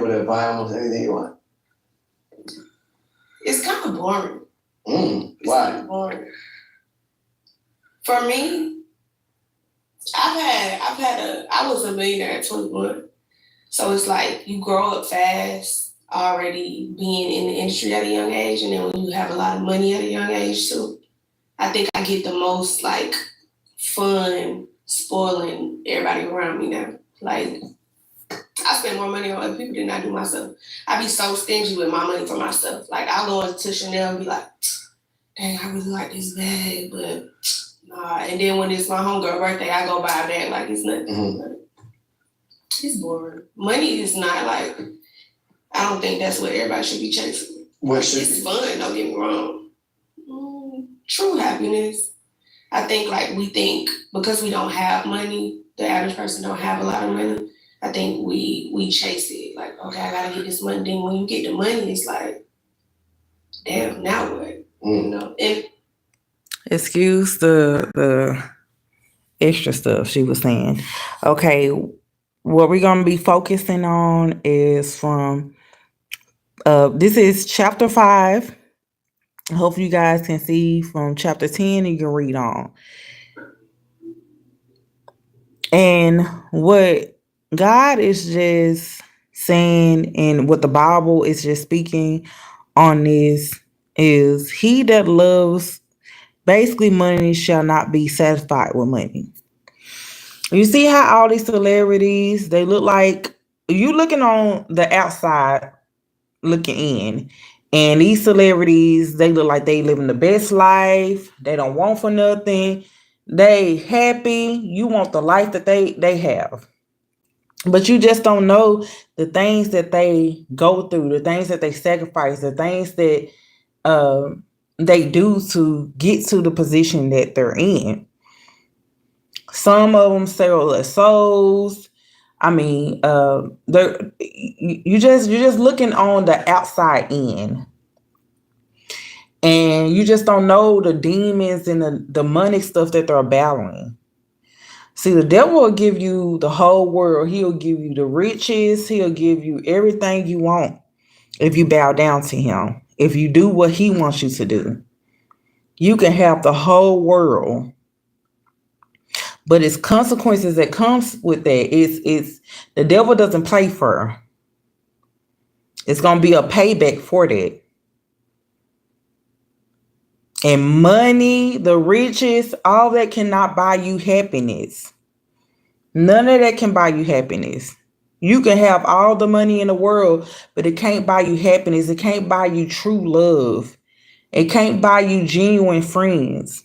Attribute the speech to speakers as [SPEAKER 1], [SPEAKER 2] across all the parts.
[SPEAKER 1] able to buy almost anything you want.
[SPEAKER 2] It's kind of boring.
[SPEAKER 1] Why?
[SPEAKER 2] Kind of boring. For me, I was a millionaire at 21. So it's like you grow up fast, already being in the industry at a young age, and then when you have a lot of money at a young age too, I think I get the most like fun spoiling everybody around me now. Like I spend more money on other people than I do myself. I be so stingy with my money for myself. Like I'll go into Chanel and be like, dang, I really like this bag, but nah. And then when it's my homegirl birthday, I go buy a bag like it's nothing. It's boring. Money is not like, I don't think that's what everybody should be chasing. It's fun, don't get me wrong. True happiness. I think like we think because we don't have money, the average person don't have a lot of money. I think we chase it. Like, okay, I gotta get this money. Then when you get the money, it's like, damn, now what? You know? And
[SPEAKER 3] excuse the extra stuff she was saying. Okay, what we're gonna be focusing on is from this is chapter 5. Hopefully you guys can see from chapter 10 and you can read on. And what God is just saying and what the Bible is just speaking on this is he that loves basically money shall not be satisfied with money. You see how all these celebrities, they look like, you looking on the outside looking in, and these celebrities, they look like they living the best life. They don't want for nothing. They happy. You want the life that they have. But you just don't know the things that they go through, the things that they sacrifice, the things that they do to get to the position that they're in. Some of them sell their souls. I mean, you just looking on the outside in, and you just don't know the demons and the demonic stuff that they're battling. See, the devil will give you the whole world. He'll give you the riches. He'll give you everything you want if you bow down to him. If you do what he wants you to do, you can have the whole world. But it's consequences that comes with that. It's the devil doesn't play fair. It's gonna be a payback for that. And money, the riches, all that cannot buy you happiness. None of that can buy you happiness. You can have all the money in the world, but it can't buy you happiness. It can't buy you true love. It can't buy you genuine friends.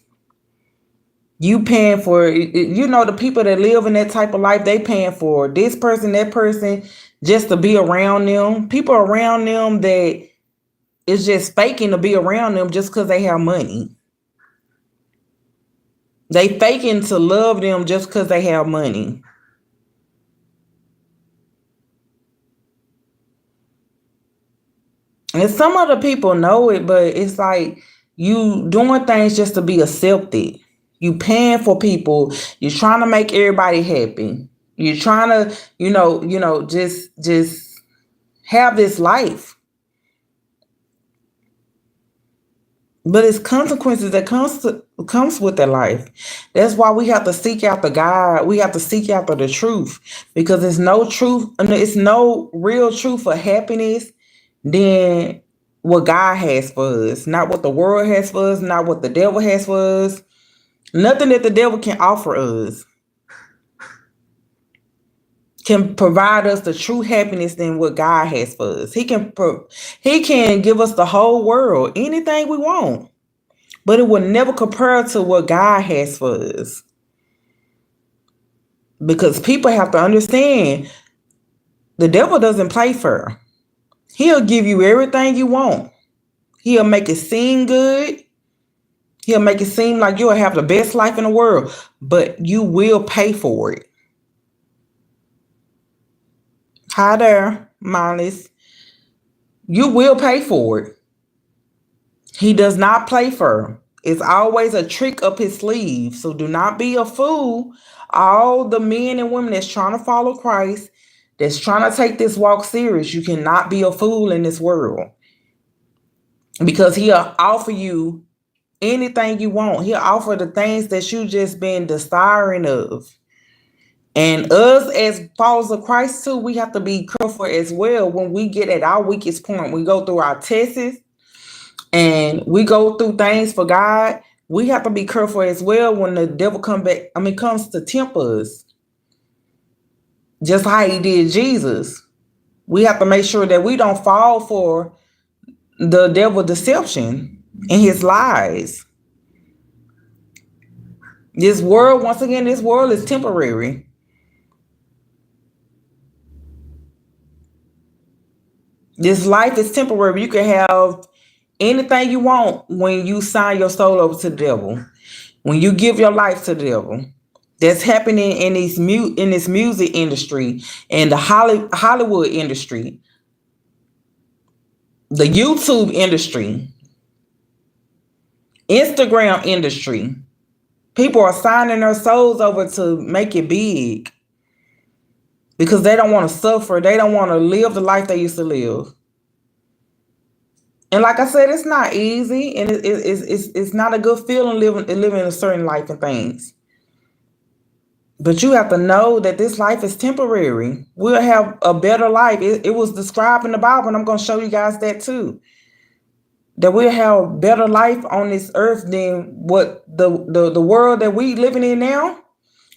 [SPEAKER 3] You paying for, the people that live in that type of life, they paying for this person, that person, just to be around them. People around them that is just faking to be around them just because they have money. They faking to love them just because they have money. And some other people know it, but it's like you doing things just to be accepted. You paying for people. You're trying to make everybody happy. You're trying to, just have this life. But it's consequences that comes with that life. That's why we have to seek after God. We have to seek after the truth, because there's no truth. It's no real truth for happiness than what God has for us. Not what the world has for us. Not what the devil has for us. Nothing that the devil can offer us can provide us the true happiness than what God has for us. He can give us the whole world, anything we want, but it will never compare to what God has for us. Because people have to understand, the devil doesn't play fair. He'll give you everything you want. He'll make it seem good. He'll make it seem like you'll have the best life in the world, but you will pay for it. Hi there, Miles. You will pay for it. He does not play fair. It's always a trick up his sleeve. So do not be a fool. All the men and women that's trying to follow Christ, that's trying to take this walk serious, you cannot be a fool in this world, because he'll offer you anything you want. He'll offer the things that you just been desiring of. And us as followers of Christ too, we have to be careful as well when we get at our weakest point. We go through our tests and we go through things for God. We have to be careful as well when the devil comes to tempt us. Just how he did Jesus. We have to make sure that we don't fall for the devil's deception and his lies. This world, once again, this world is temporary. This life is temporary. You can have anything you want when you sign your soul over to the devil. When you give your life to the devil. That's happening in this music industry and the Hollywood industry, the YouTube industry, Instagram industry. People are signing their souls over to make it big because they don't want to suffer. They don't want to live the life they used to live. And like I said, it's not easy, and it's not a good feeling living a certain life and things. But you have to know that this life is temporary. We'll have a better life. It was described in the Bible, and I'm going to show you guys that too. That we'll have a better life on this earth than what the world that we living in now.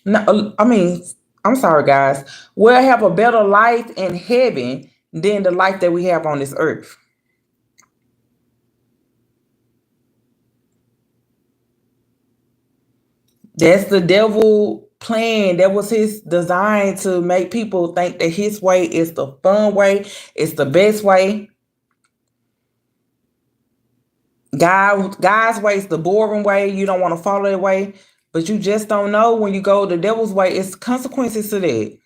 [SPEAKER 3] No, I'm sorry, guys. We'll have a better life in heaven than the life that we have on this earth. That's the devil plan. That was his design, to make people think that his way is the fun way, it's the best way. God's way is the boring way. You don't want to follow that way. But you just don't know, when you go the devil's way, it's consequences to that.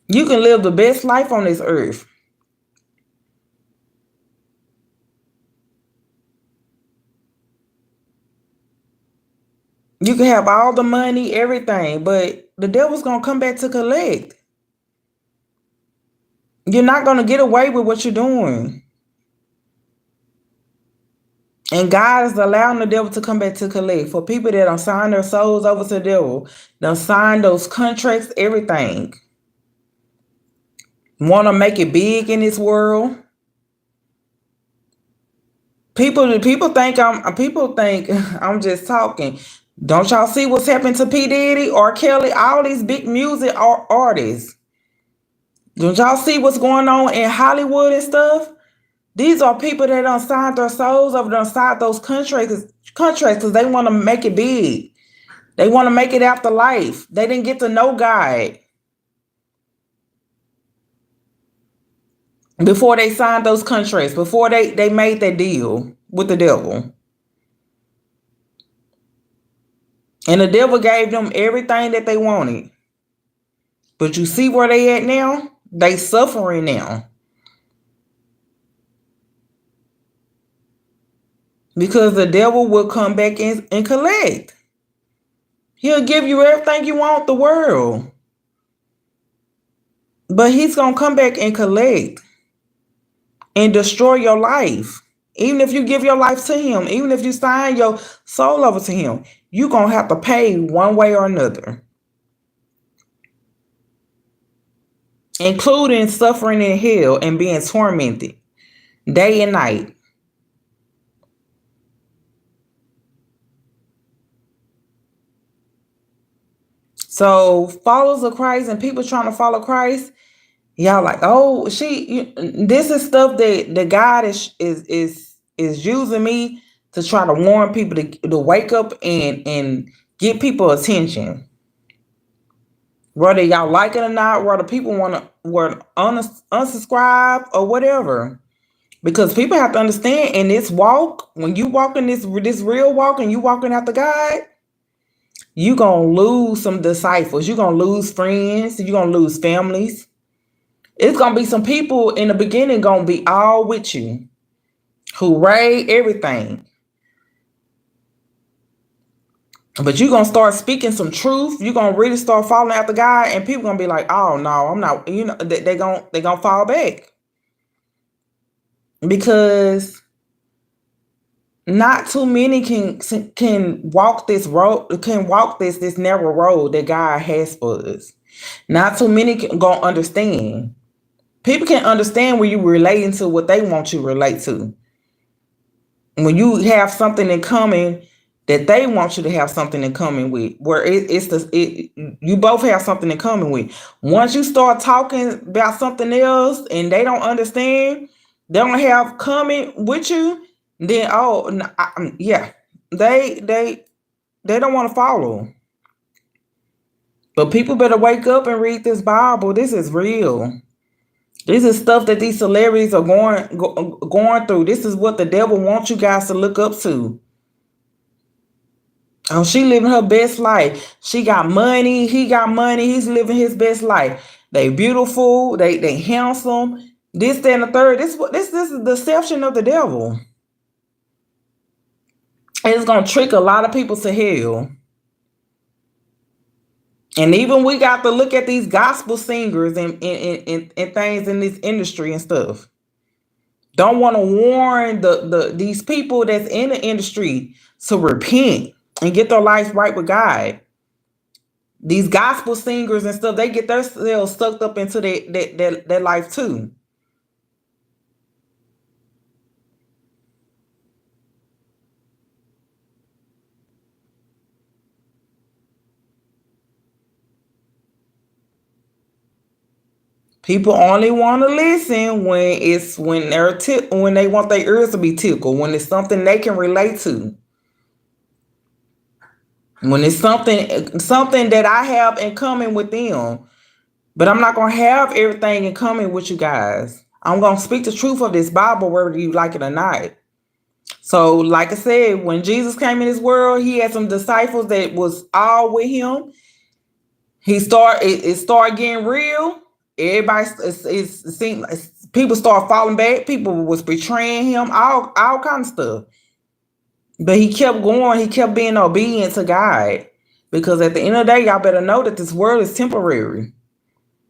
[SPEAKER 3] You can live the best life on this earth. You can have all the money, everything, but the devil's going to come back to collect. You're not going to get away with what you're doing. And God is allowing the devil to come back to collect. For people that don't sign their souls over to the devil, don't sign those contracts, everything. Want to make it big in this world. People think I'm just talking. Don't y'all see what's happened to P. Diddy, R. Kelly, all these big music artists? Don't y'all see what's going on in Hollywood and stuff? These are people that don't sign their souls over, don't sign those contracts because they want to make it big. They want to make it after life. They didn't get to know God before they signed those contracts, before they made that deal with the devil. And the devil gave them everything that they wanted. But you see where they at now? They suffering now. Because the devil will come back and collect. He'll give you everything you want, the world. But he's going to come back and collect and destroy your life. Even if you give your life to him, even if you sign your soul over to him, you're going to have to pay one way or another. Including suffering in hell and being tormented day and night. So followers of Christ and people trying to follow Christ, y'all like, oh, this is stuff that God is using me to try to warn people to wake up and get people attention. Whether y'all like it or not, whether people want to unsubscribe or whatever. Because people have to understand, in this walk, when you walk in this real walk and you walking after God, you're going to lose some disciples. You're going to lose friends. You're going to lose families. It's going to be some people in the beginning going to be all with you. Hooray, everything. But you're gonna start speaking some truth. You're gonna really start following after God, and people gonna be like, "Oh no, I'm not." You know, they gonna fall back because not too many can walk this road, can walk this narrow road that God has for us. Not too many gonna understand. People can understand when you relating to what they want you to relate to. When you have something in common that they want you to have something in common with, where you both have something in common with. Once you start talking about something else and they don't understand, they don't have common with you, then yeah, they don't want to follow. But people better wake up and read this Bible. This is real. This is stuff that these celebrities are going through. This is what the devil wants you guys to look up to. Oh, she living her best life. She got money. He got money. He's living his best life. They beautiful. They handsome. This, that, and the third. This is the deception of the devil. And it's gonna trick a lot of people to hell. And even we got to look at these gospel singers and things in this industry and stuff. Don't want to warn these people that's in the industry to repent and get their life right with God. These gospel singers and stuff, they get themselves sucked up into their life too. People only want to listen when they want their ears to be tickled, when it's something they can relate to. When it's something that I have in common with them. But I'm not going to have everything in common with you guys. I'm going to speak the truth of this Bible, whether you like it or not. So, like I said, when Jesus came in this world, he had some disciples that was all with him. It started getting real. Everybody, people start falling back. People was betraying him, all kind of stuff. But he kept going. He kept being obedient to God. Because at the end of the day, y'all better know that this world is temporary.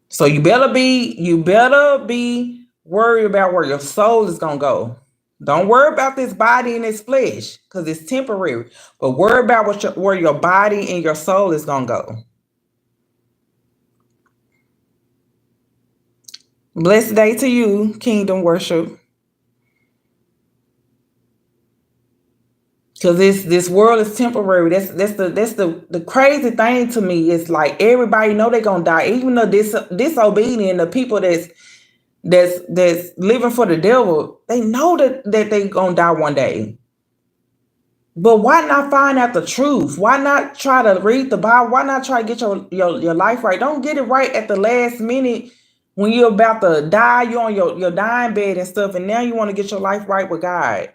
[SPEAKER 3] So you better be worried about where your soul is gonna go. Don't worry about this body and this flesh, because it's temporary. But worry about where your body and your soul is gonna go. Blessed day to you, Kingdom Worship. Because this world is temporary. That's the crazy thing to me. It's like everybody know they're gonna die, even though disobedient, the people that's living for the devil, they know that they gonna die one day. But why not find out the truth? Why not try to read the Bible? Why not try to get your life right? Don't get it right at the last minute when you're about to die. You're on your dying bed and stuff, and now you want to get your life right with God.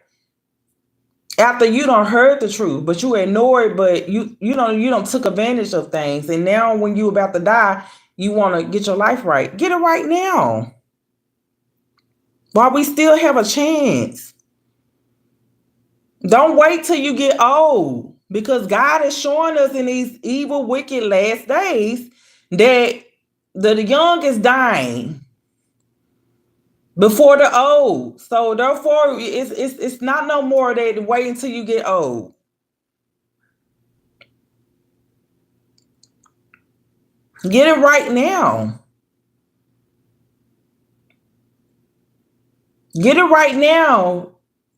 [SPEAKER 3] After you don't heard the truth, but you ignore it, but you don't took advantage of things, and now when you about to die, you want to get your life right. Get it right now, while we still have a chance. Don't wait till you get old, because God is showing us in these evil, wicked last days that the young is dying before the old. So therefore, it's not no more that wait until you get old. Get it right now. Get it right now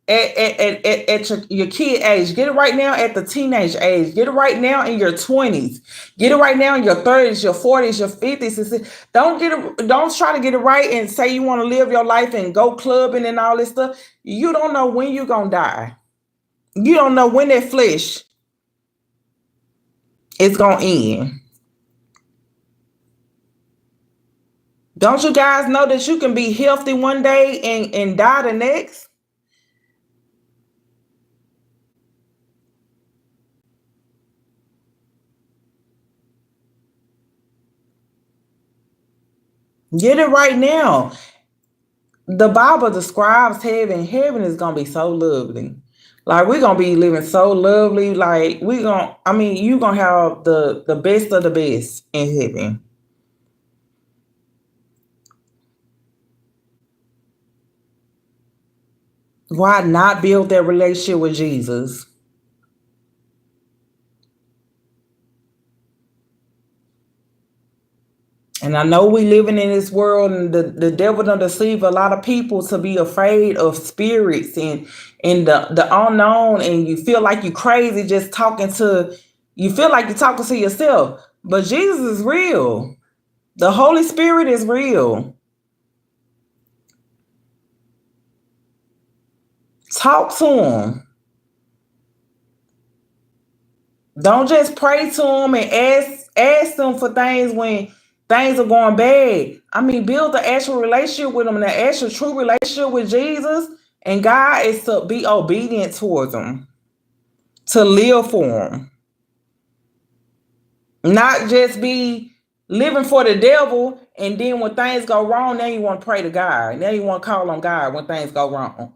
[SPEAKER 3] at your kid age. Get it right now at the teenage age. Get it right now in your 20s. Get it right now in your 30s, your 40s, your 50s. Don't try to get it right and say you want to live your life and go clubbing and all this stuff. You don't know when you're gonna die. You don't know when that flesh is gonna end. Don't you guys know that you can be healthy one day and die the next? Get it right now. The Bible describes heaven. Heaven is going to be so lovely. Like we're gonna be living so lovely. Like you gonna have the best of the best in heaven. Why not build that relationship with Jesus? And I know we living in this world, and the devil done deceive a lot of people to be afraid of spirits and the unknown, and you feel like you crazy just you feel like you're talking to yourself. But Jesus is real. The Holy Spirit is real. Talk to him. Don't just pray to him and ask them for things when things are going bad. I mean, build the actual relationship with him, and the actual true relationship with Jesus and God is to be obedient towards him, to live for him, not just be living for the devil. And then when things go wrong, now you want to pray to God. Now you want to call on God when things go wrong.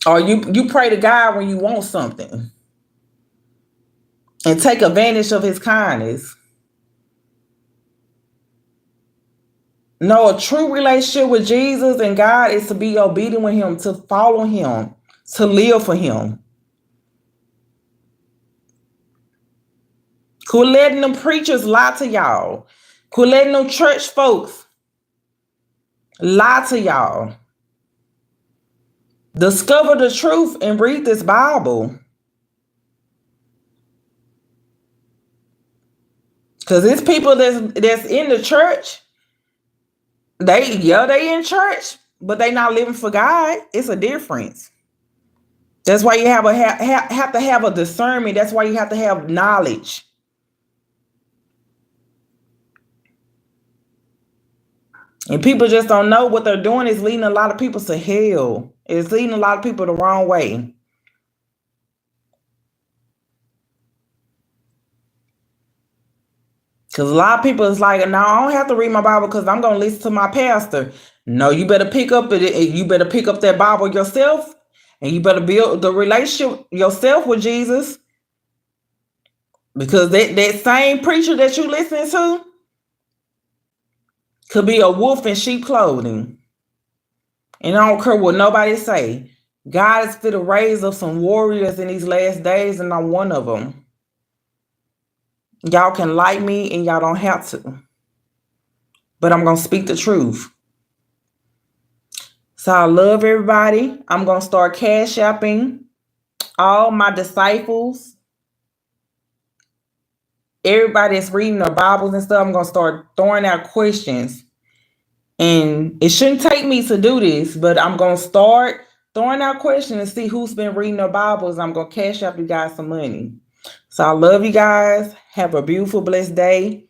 [SPEAKER 3] Or you pray to God when you want something and take advantage of his kindness. No, a true relationship with Jesus and God is to be obedient with him, to follow him, to live for him. Quit letting them preachers lie to y'all. Quit letting them church folks lie to y'all. Discover the truth and read this Bible. Because it's people that's in the church. They in church, but they not living for God. It's a difference. That's why you have to have a discernment. That's why you have to have knowledge. And people just don't know what they're doing is leading a lot of people to hell. It's leading a lot of people the wrong way. Because a lot of people is like, no, I don't have to read my Bible because I'm going to listen to my pastor. No, you better pick up that Bible yourself, and you better build the relationship yourself with Jesus. Because that same preacher that you listening to could be a wolf in sheep clothing. And I don't care what nobody say. God is fit to raise up some warriors in these last days, and I'm one of them. Y'all can like me and y'all don't have to. But I'm going to speak the truth. So I love everybody. I'm going to start cash apping all my disciples. Everybody that's reading their Bibles and stuff, I'm going to start throwing out questions. And it shouldn't take me to do this, but I'm going to start throwing out questions and see who's been reading their Bibles. I'm going to cash up you guys some money. So I love you guys. Have a beautiful, blessed day.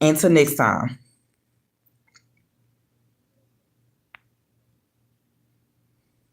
[SPEAKER 3] Until next time.